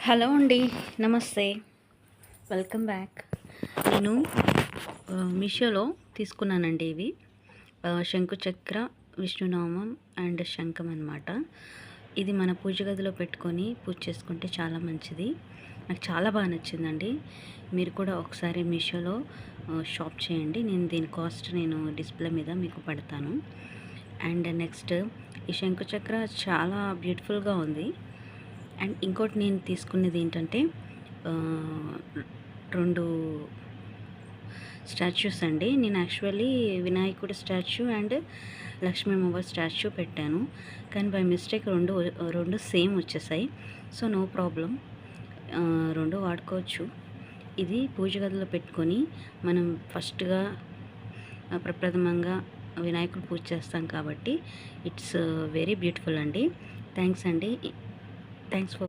Hello అండి, నమస్తే, welcome back. నేను మీషోలో తీసుకున్నానండి ఇవి శంకుచక్ర, విష్ణునామం అండ్ శంఖం అన్నమాట. ఇది మన పూజ గదిలో పెట్టుకొని పూజ చేసుకుంటే చాలా మంచిది. నాకు చాలా బాగా నచ్చిందండి. మీరు కూడా ఒకసారి మీషోలో షాప్ చేయండి. దీని కాస్ట్ నేను డిస్ప్లే మీద మీకు పెడతాను. అండ్ నెక్స్ట్ ఈ శంకుచక్ర చాలా బ్యూటిఫుల్గా ఉంది. అండ్ ఇంకోటి నేను తీసుకునేది ఏంటంటే 2 స్టాచ్యూస్ అండి. నేను యాక్చువల్లీ వినాయకుడి స్టాచ్యూ అండ్ లక్ష్మీ అమ్మవారి స్టాచ్యూ పెట్టాను, కానీ బై మిస్టేక్ రెండు సేమ్ వచ్చేసాయి. సో నో ప్రాబ్లం, 2 వాడుకోవచ్చు. ఇది పూజ గదిలో పెట్టుకొని మనం ఫస్ట్గా ప్రప్రథమంగా వినాయకుడు పూజ చేస్తాం కాబట్టి ఇట్స్ వెరీ బ్యూటిఫుల్ అండి. థ్యాంక్స్ అండి. Thanks for